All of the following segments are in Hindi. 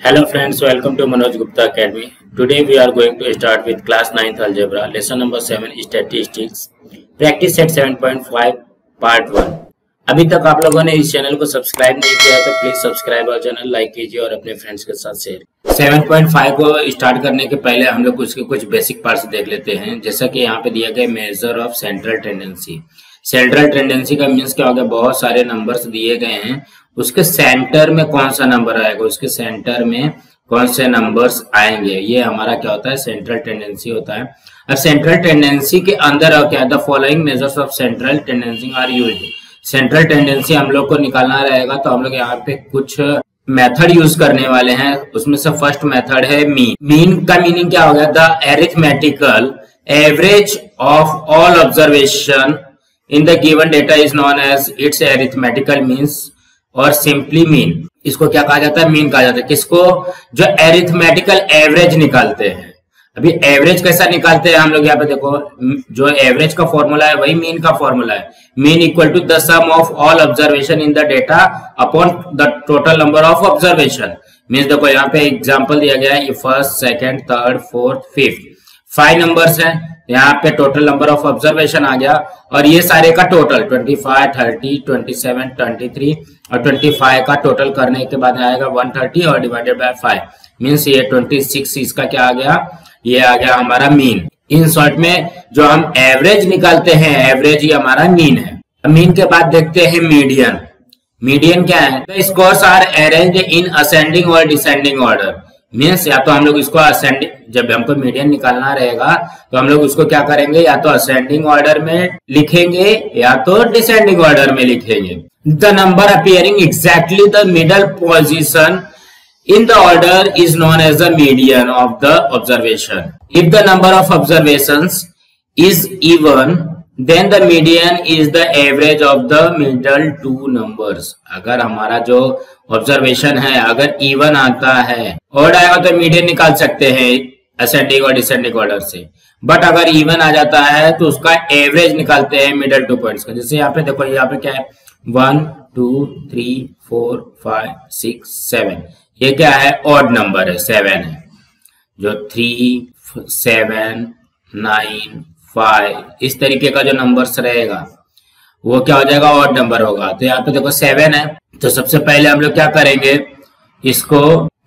Hello friends, welcome to Manoj Gupta Academy. Today we are going to start with class 9th algebra, lesson number 7 statistics, practice set 7.5 part 1. अभी तक आप लोगों ने इस चैनल को सब्सक्राइब नहीं किया है तो प्लीज सब्सक्राइब और चैनल लाइक कीजिए और अपने फ्रेंड्स के साथ शेयर। 7.5 को स्टार्ट करने के पहले हम लोग उसके कुछ बेसिक पार्ट्स देख लेते हैं। जैसा कि यहाँ पे दिया गया measure of central tendency. Central tendency का मीन्स क्या होगा, बहुत सारे नंबर्स दिए गए हैं, उसके सेंटर में कौन सा नंबर आएगा, उसके सेंटर में कौन से नंबर्स आएंगे, ये हमारा क्या होता है, सेंट्रल टेंडेंसी होता है। अब सेंट्रल टेंडेंसी के अंदर क्या the following measures of central tendency are used. Central tendency हम लोग को निकालना रहेगा तो हम लोग यहाँ पे कुछ मेथड यूज करने वाले हैं। उसमें से फर्स्ट मेथड है मीन। मीन का मीनिंग क्या हो गया, the arithmetical average of all observation in the given data is known as its arithmetical means और सिंपली मीन। इसको क्या कहा जाता है, मीन कहा जाता है। किसको, जो एरिथमेटिकल एवरेज निकालते हैं। अभी एवरेज कैसा निकालते हैं हम लोग, यहाँ पे देखो, जो एवरेज का फॉर्मूला है वही मीन का फॉर्मूला है। Mean equal to the sum of all observation in the data upon the total number of observation. Means देखो यहाँ पे एग्जांपल दिया गया है, first, second, third, fourth, fifth, 5 numbers हैं। यहाँ पे टोटल नंबर ऑफ ऑब्जर्वेशन आ गया और ये सारे का टोटल 25, 30, 27, 23 और 25 का टोटल करने के बाद आएगा 130 और डिवाइडेड बाय 5 मीन्स ये 26। इसका क्या आ गया, ये आ गया हमारा मीन। इन शॉर्ट में जो हम एवरेज निकालते हैं, एवरेज ही हमारा मीन है। मीन के बाद देखते हैं मीडियन। मीडियन क्या है, the scores are arranged in ascending और डिसेंडिंग ऑर्डर। मीन्स या तो हम लोग इसको असेंडिंग, जब हमको मीडियन निकालना रहेगा तो हम लोग उसको क्या करेंगे, या तो असेंडिंग ऑर्डर में लिखेंगे या तो डिसेंडिंग ऑर्डर में लिखेंगे। The number appearing exactly the middle position in the order is known as the median of the observation. If the number of observations is even, then the median is the average of the middle two numbers. अगर हमारा जो ऑब्जर्वेशन है अगर इवन आता है, ऑड आएगा तो मीडियन निकाल सकते हैं असेंडिंग और डिसेंडिंग ऑर्डर से, बट अगर इवन आ जाता है तो उसका एवरेज निकालते हैं मिडल 2 पॉइंट्स का। जैसे यहाँ पे देखो, यहाँ पे क्या है, 1 2 3 4 5 6 7, ये क्या है, ऑड नंबर है, 7 है। जो 3 7 9 5 इस तरीके का जो नंबर्स रहेगा वो क्या हो जाएगा, ऑड नंबर होगा। तो यहाँ पे देखो 7 है, तो सबसे पहले हम लोग क्या करेंगे, इसको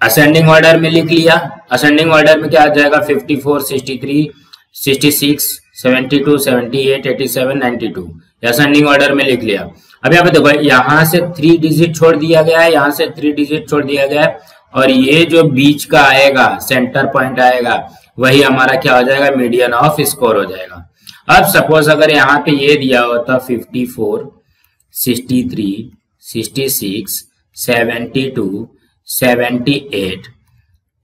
असेंडिंग ऑर्डर में लिख लिया। असेंडिंग ऑर्डर में क्या आ जाएगा, 54 63 66 72 78 87 92, असेंडिंग ऑर्डर में लिख लिया। अब यहाँ पे देखो, यहाँ से 3 डिजिट छोड़ दिया गया है, यहाँ से 3 डिजिट छोड़ दिया गया है, और ये जो बीच का आएगा, सेंटर पॉइंट आएगा, वही हमारा क्या हो जाएगा, मीडियन ऑफ स्कोर हो जाएगा। अब सपोज अगर यहाँ पे ये दिया होता 54 63 66 72 78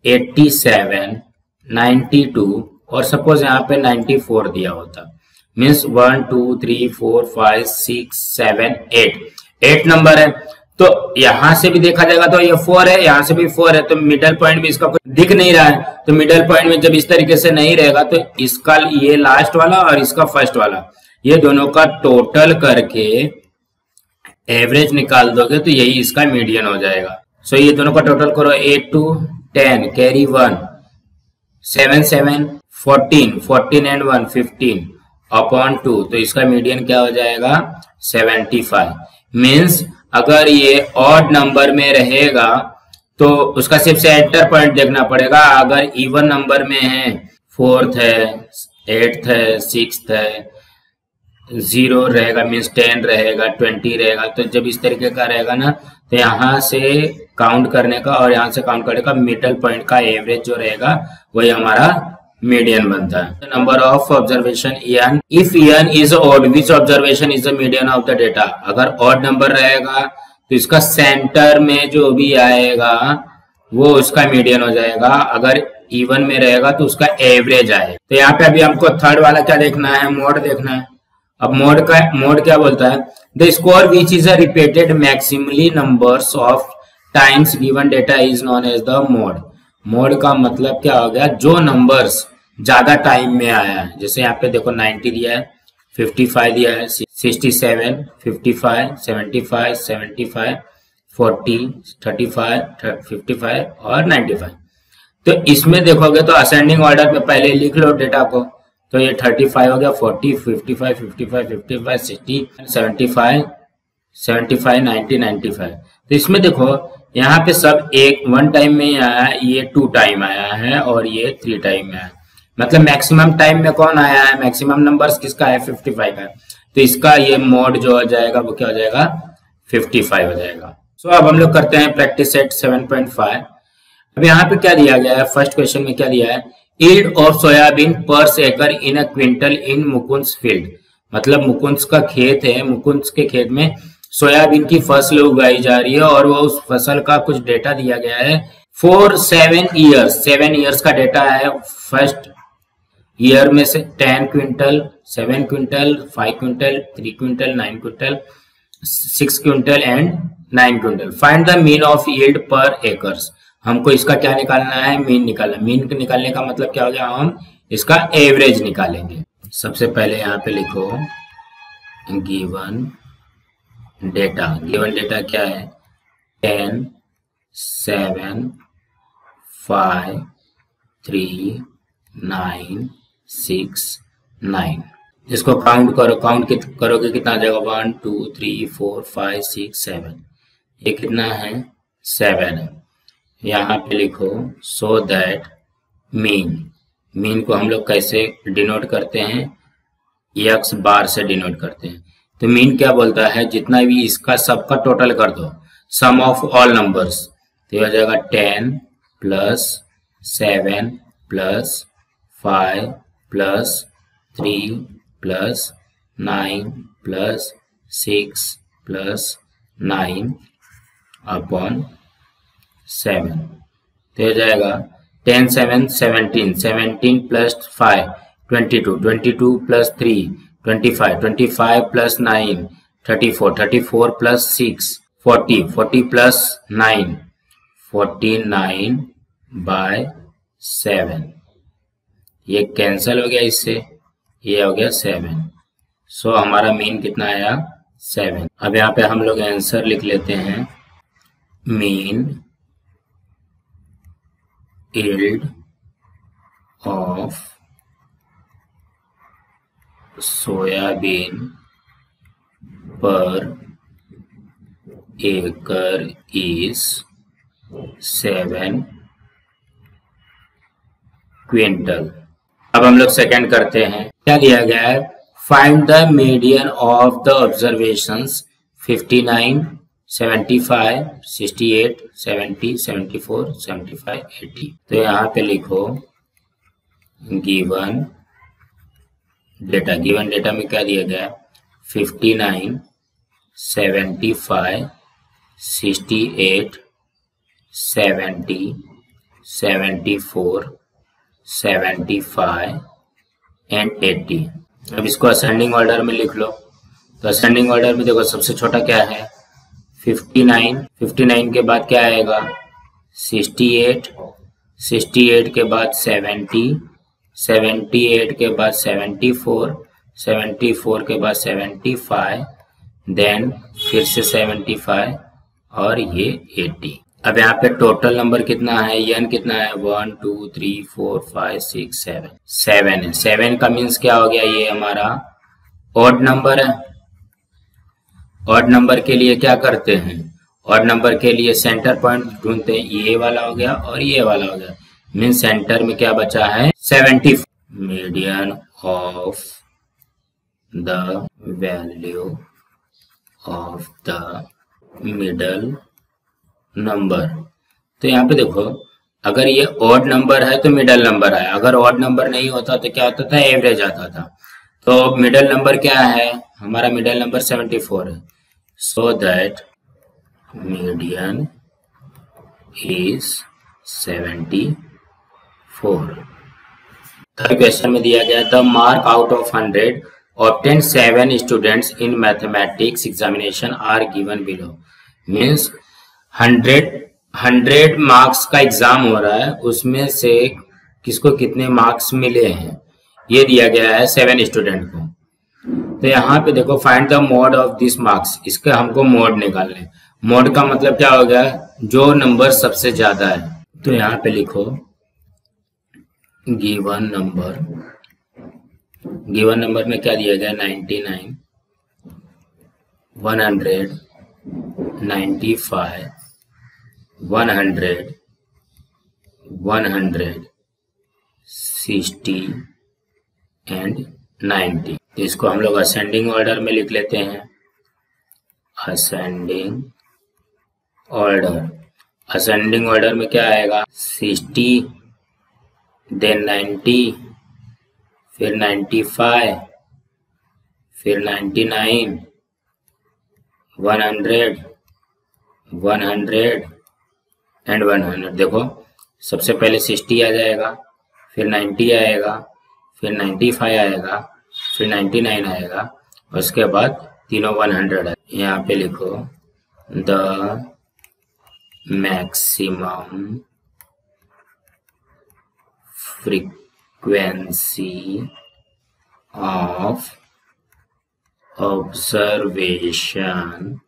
87 92 और सपोज यहाँ पे 94 दिया होता, मीन्स 1 2 3 4 5 6 7 8 नंबर है। तो यहां से भी देखा जाएगा तो ये 4 है, यहां से भी 4 है, तो मिडल पॉइंट भी इसका कोई दिख नहीं रहा है। तो मिडल पॉइंट में जब इस तरीके से नहीं रहेगा तो इसका ये लास्ट वाला और इसका फर्स्ट वाला, ये दोनों का टोटल करके एवरेज निकाल दोगे तो यही इसका मीडियन हो जाएगा। सो ये दोनों का टोटल करो, 8 2 10 कैरी 1 7 7 14 14 एंड 1 15 अपॉन 2, तो इसका मीडियन क्या हो जाएगा, 75। मीन्स अगर ये ऑड नंबर में रहेगा तो उसका सिर्फ सेंटर पॉइंट देखना पड़ेगा। अगर इवन नंबर में है, 4th है, 8th है, 6th है, 0 रहेगा, मीन्स 10 रहेगा, 20 रहेगा, तो जब इस तरीके का रहेगा ना, तो यहाँ से काउंट करने का और यहाँ से काउंट करने का मिडल पॉइंट का एवरेज जो रहेगा वही हमारा मीडियन बनता है। Number of observation n, if n is odd which observation is the median of the data. अगर ऑड नंबर रहेगा तो इसका सेंटर में जो भी आएगा वो उसका मीडियन हो जाएगा, अगर इवन में रहेगा तो उसका एवरेज आएगा। तो यहाँ पे अभी हमको थर्ड वाला क्या देखना है, मोड देखना है। अब मोड क्या बोलता है, the score which is a repeated maximally numbers of times given data is known as the mode. Mode का मतलब क्या हो गया, जो नंबर्स ज्यादा टाइम में आया है। जैसे यहाँ पे देखो 90 दिया है, 55 दिया है, 67 55 75 75 40, 35, 55 और 95। तो इसमें देखोगे तो असेंडिंग ऑर्डर में पहले लिख लो डेटा को। तो ये 35 हो गया, 40, 55, 55, 55, 60, 75, 75, 90, 95। तो इसमें देखो यहाँ पे सब एक 1 टाइम में आया है, ये 2 टाइम आया है और ये 3 टाइम में आया। मतलब मैक्सिमम टाइम में कौन आया है, मैक्सिमम नंबर्स किसका है, 55 है। तो इसका ये मोड जो हो जाएगा वो क्या हो जाएगा, 55 हो जाएगा। सो अब हम लोग करते हैं प्रैक्टिस सेट 7.5। अब यहाँ पे क्या दिया गया है, फर्स्ट क्वेश्चन में क्या दिया है, यील्ड ऑफ सोयाबीन पर एकड़ इन अ क्विंटल इन मुकुंद्स फील्ड। मतलब मुकुंद्स का खेत है, मुकुंद्स के खेत में सोयाबीन की फसल उगाई जा रही है और वो उस फसल का कुछ डेटा दिया गया है फॉर 7 ईयर्स। 7 ईयर्स का डेटा है। फर्स्ट ईयर में से 10 quintal, 7 quintal, 5 quintal, 3 quintal, 9 quintal, 6 quintal and 9 quintal. Find the mean of yield पर एकर्स। हमको इसका क्या निकालना है, मीन निकालना। मीन निकालने का मतलब क्या हो गया, हम इसका एवरेज निकालेंगे। सबसे पहले यहाँ पे लिखो गिवन डेटा। गिवन डेटा क्या है, 10, 7, 5, 3, 9, 6, 9। इसको काउंट करो, काउंट करोगे कितना आ जाएगा, 1, 2, 3, 4, 5, 6, 7। ये कितना है, 7 है। यहाँ पे लिखो सो दैट मीन। मीन को हम लोग कैसे डिनोट करते हैं, एक्स बार से डिनोट करते हैं। तो मीन क्या बोलता है, जितना भी इसका सबका टोटल कर दो, सम ऑफ ऑल नंबर्स। तो ये हो जाएगा 10 plus 7 plus 5 plus 3 plus 9 plus 6 plus 9 upon 7। तो हो जाएगा 10, 7, 17, 17 plus 5 22, 22 plus 3 25, 25 plus 9 34, 34 plus 6 40, 40 plus 9 49/7। ये कैंसिल हो गया इससे, ये हो गया 7। सो हमारा मीन कितना आया, 7। अब यहाँ पे हम लोग आंसर लिख लेते हैं, मीन यील्ड ऑफ सोयाबीन पर एकड़ इज 7 क्विंटल। अब हम लोग सेकंड करते हैं। क्या दिया गया है, find the median of the observations 59, 75, 68, 70, 74, 75, 80। तो यहाँ पे लिखो गिवन डेटा। गिवन डेटा में क्या दिया गया, 59, 75, 68, 70, 74, 75 एंड 80। अब इसको असेंडिंग ऑर्डर में लिख लो। तो असेंडिंग ऑर्डर में देखो सबसे छोटा क्या है, 59, 59 के बाद क्या आएगा, 68, 68 के बाद 70, 78 के बाद 74, 74 के बाद 75, देन फिर से 75 और ये 80। अब यहाँ पे टोटल नंबर कितना है, एन कितना है, 1, 2, 3, 4, 5, 6, 7, 7 है। 7 का मीन्स क्या हो गया, ये हमारा ऑड नंबर है। ऑड नंबर के लिए क्या करते हैं, ऑड नंबर के लिए सेंटर पॉइंट ढूंढते हैं। ये वाला हो गया और ये वाला हो गया, मीन्स सेंटर में क्या बचा है, 70। Median of the value of the middle number. तो यहाँ पे देखो, अगर ये ऑड नंबर है तो मिडल नंबर है, अगर ऑड नंबर नहीं होता तो क्या होता था, एवरेज आता था। तो मिडल नंबर क्या है, हमारा मिडल नंबर 74 है। So that median is 74। Third question में दिया गया, the mark out of 100 obtain 7 students in mathematics examination are given below. Means 100 marks का एग्जाम हो रहा है, उसमें से किसको कितने मार्क्स मिले हैं ये दिया गया है 7 स्टूडेंट को। तो यहाँ पे देखो find the mode of this marks, इसका हमको मोड निकालने। मोड का मतलब क्या हो गया, जो नंबर सबसे ज्यादा है। तो यहाँ पे लिखो गिवन नंबर में क्या दिया गया, 99, 100, 95, 100, 160 एंड 90। तो इसको हम लोग असेंडिंग ऑर्डर में लिख लेते हैं, असेंडिंग ऑर्डर में क्या आएगा, 60, देन 90, फिर 95, फिर 99, 100 एंड 100। देखो सबसे पहले 60 आ जाएगा, फिर 90 आएगा, फिर 95 आएगा, फिर 99 आएगा, उसके बाद तीनों 100 है। यहाँ पे लिखो the maximum frequency of observation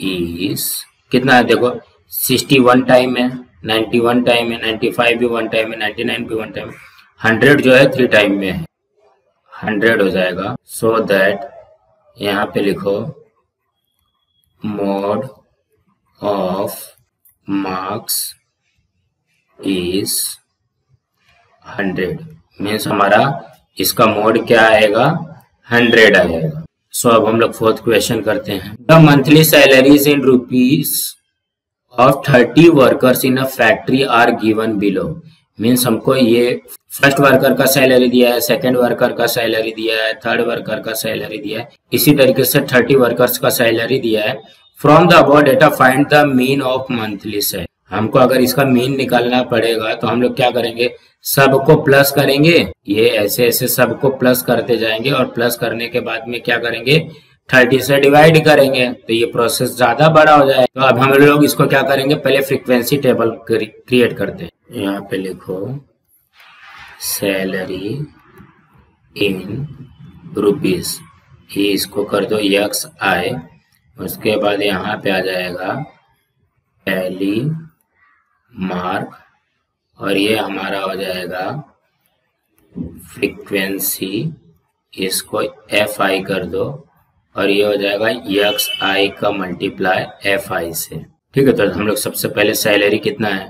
is कितना है, देखो 61 टाइम है, 91 टाइम है, 95 भी 1 टाइम है, 99 भी 1 टाइम है, 100 जो है 3 टाइम में है, 100 हो जाएगा। सो दैट यहाँ पे लिखो mode of marks is 100, means हमारा इसका मोड क्या आएगा, 100 आएगा। सो अब हम लोग फोर्थ क्वेश्चन करते हैं। The monthly salaries in rupees of 30 workers in a factory are given below. Means हमको ये फर्स्ट वर्कर का सैलरी दिया है, सेकंड वर्कर का सैलरी दिया है, थर्ड वर्कर का सैलरी दिया है, इसी तरीके से 30 वर्कर्स का सैलरी दिया है। From the above data find the mean of monthly salary. हमको अगर इसका मीन निकालना पड़ेगा तो हम लोग क्या करेंगे, सबको प्लस करेंगे, ये ऐसे ऐसे सबको प्लस करते जाएंगे और प्लस करने के बाद में क्या करेंगे, 30 से डिवाइड करेंगे, तो ये प्रोसेस ज्यादा बड़ा हो जाएगा। तो अब हम लोग इसको क्या करेंगे, पहले फ्रीक्वेंसी टेबल क्रिएट करते हैं। यहाँ पे लिखो सैलरी इन रुपीज, ये इसको कर दो XI, उसके बाद यहाँ पे आ जाएगा टैली मार्क, और ये हमारा हो जाएगा फ्रीक्वेंसी, इसको FI कर दो, और ये हो जाएगा XI का मल्टीप्लाई FI से। ठीक है, तो हम लोग सबसे पहले सैलरी कितना है,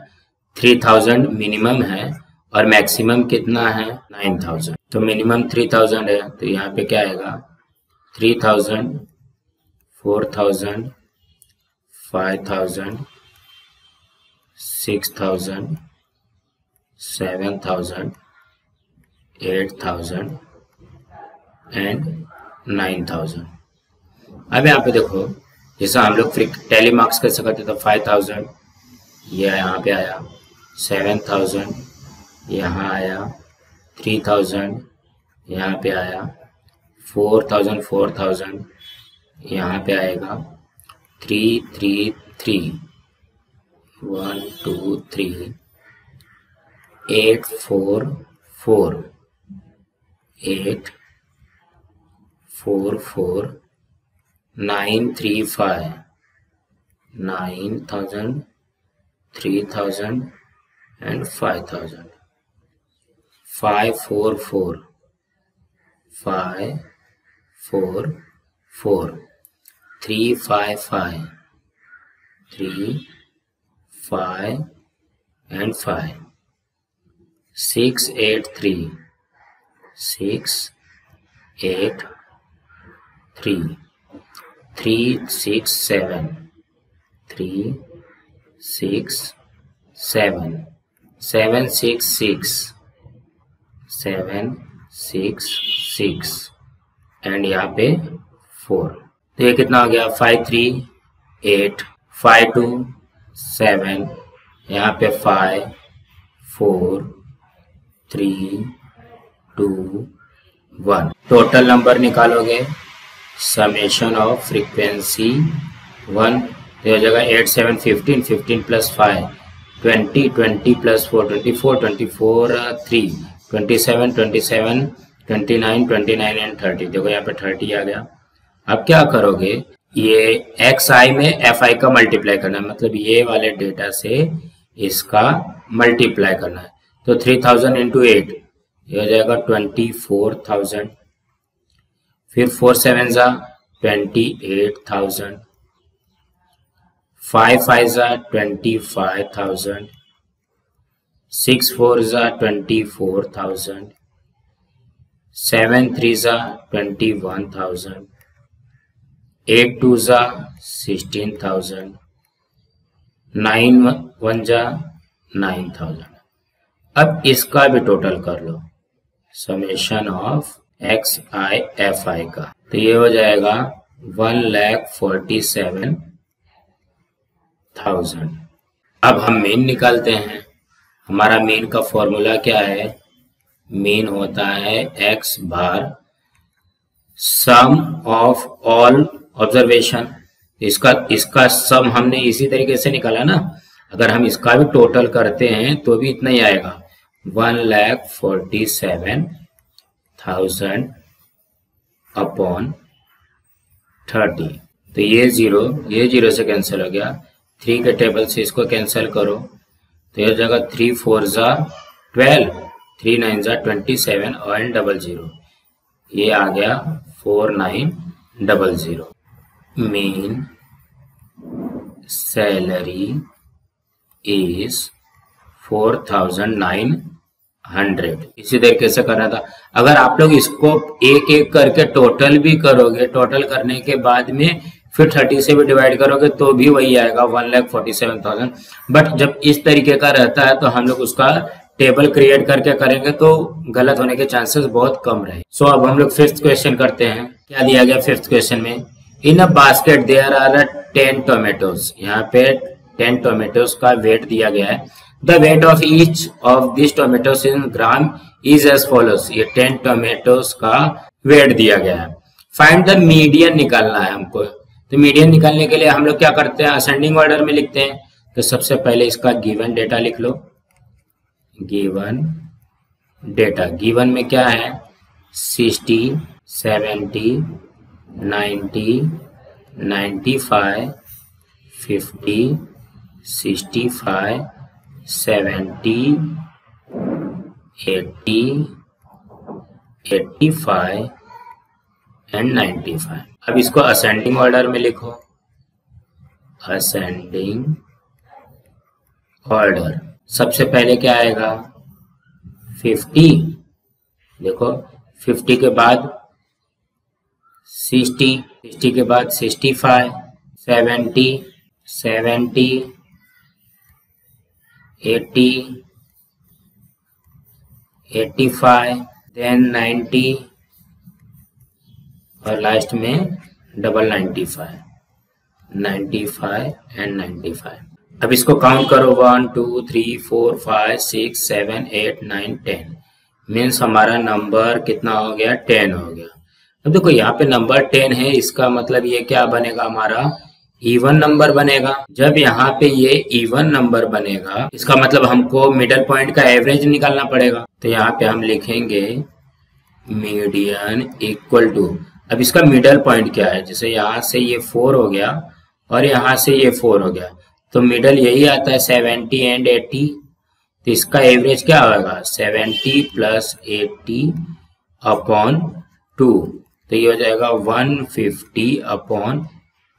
3000 मिनिमम है और मैक्सिमम कितना है, 9000। तो मिनिमम 3000 है, तो यहाँ पे क्या आएगा, 3000, 4000, 5000, 6000, 7000, 8000 एंड 9000। अब यहाँ पे देखो, जैसा हम लोग टैली मार्क्स कैसे करते, तो 5000 ये यहाँ पे आया, 7000 यहाँ आया, 3000 यहाँ पे आया, 4000 यहाँ पे आएगा, 333 1 2 3 8 4 4 8 4 4 9 3 5 9000 3000 and 5000 5 4 4 5 4 4 3 5 5 3 5 and 5 6 8 3 6 8 3 3 6 7 3 6 7 7 6 6 7 6 6 एंड यहाँ पे 4। तो ये कितना हो गया, 5 3 8 5 2 7, यहाँ पे 5 4 3 2 1। टोटल नंबर निकालोगे, समेशन ऑफ फ्रीक्वेंसी 1, तो हो जाएगा 8 7 15 15 प्लस 5 20 20 प्लस 4 24 24 3 27 27 29 29 एंड 30। देखो यहाँ पे 30 आ गया। अब क्या करोगे, ये एक्स आई में एफ आई का मल्टीप्लाई करना है, मतलब ये वाले डेटा से इसका मल्टीप्लाई करना है। तो 3000 इंटू 8 ये हो जाएगा 24,000। फिर 4 7 जा 28,000, 5 5 जा 25,000, 6 4 जा 24,000, 7 3 जा 21,000, 8 2 जा 16,000, 9 1 जा 9,000। अब इसका भी टोटल कर लो, summation of X I F I का, तो ये हो जाएगा 1,47,000। अब हम मीन निकालते हैं। हमारा मीन का फॉर्मूला क्या है? मीन होता है X bar sum of all observation. इसका सम हमने इसी तरीके से निकाला ना, अगर हम इसका भी टोटल करते हैं तो भी इतना ही आएगा, 1,47,000 अपॉन 30। तो ये जीरो से कैंसिल हो गया, 3 के टेबल से इसको कैंसिल करो तो ये हो जाएगा 3 4 जा 12, 3 9 जा 27 और 00, ये आ गया 4900। Mean salary is 4,900। इसी तरीके से करना था। अगर आप लोग इसको एक एक करके टोटल भी करोगे, टोटल करने के बाद में फिर 30 से भी डिवाइड करोगे तो भी वही आएगा 1,47,000। बट जब इस तरीके का रहता है तो हम लोग उसका टेबल क्रिएट करके करेंगे तो गलत होने के चांसेस बहुत कम रहे। सो अब हम लोग फिफ्थ क्वेश्चन करते हैं। क्या दिया गया फिफ्थ क्वेश्चन में? In a basket there are 10 tomatoes. यहाँ पे 10 टोमेटोज का वेट दिया गया है। The weight of each of this tomatoes in gram is as follows. ये 10 टोमेटोज का वेट दिया गया है। फाइंड द मीडियन निकालना है हमको। तो मीडियन निकालने के लिए हम लोग क्या करते हैं? असेंडिंग ऑर्डर में लिखते हैं। तो सबसे पहले इसका गिवन डेटा लिख लो। गिवन डेटा, गिवन में क्या है? 60, 70, 90, 95, 50, 65, 70, 80, 85 एंड 95। अब इसको असेंडिंग ऑर्डर में लिखो। असेंडिंग ऑर्डर, सबसे पहले क्या आएगा? 50। देखो 50 के बाद 60, 60 के बाद 65, 70, 70, 80, 85, देन 90 और लास्ट में डबल 95, 95 एंड 95। अब इसको काउंट करो 1 2 3 4 5 6 7 8 9 10। मीन्स हमारा नंबर कितना हो गया? 10 हो गया। अब देखो यहाँ पे नंबर 10 है, इसका मतलब ये क्या बनेगा? हमारा इवन नंबर बनेगा। जब यहाँ पे ये इवन नंबर बनेगा इसका मतलब हमको मिडल पॉइंट का एवरेज निकालना पड़ेगा। तो यहाँ पे हम लिखेंगे मीडियन इक्वल टू, अब इसका मिडल पॉइंट क्या है? जैसे यहाँ से ये 4 हो गया और यहाँ से ये 4 हो गया, तो मिडल यही आता है 70 एंड 80। तो इसका एवरेज क्या होगा? 70 प्लस 80 अपॉन 2, तो ये हो जाएगा 150 अपॉन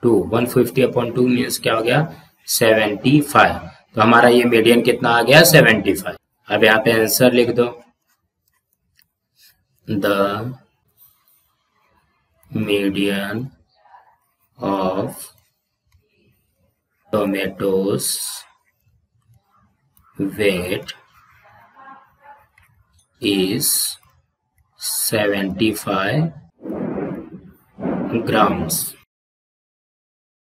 2। 150 अपॉन 2 मीन्स क्या हो गया? 75। तो हमारा ये मीडियन कितना आ गया? 75। अब यहाँ पे आंसर लिख दो। The median of tomatoes weight is 75 grams।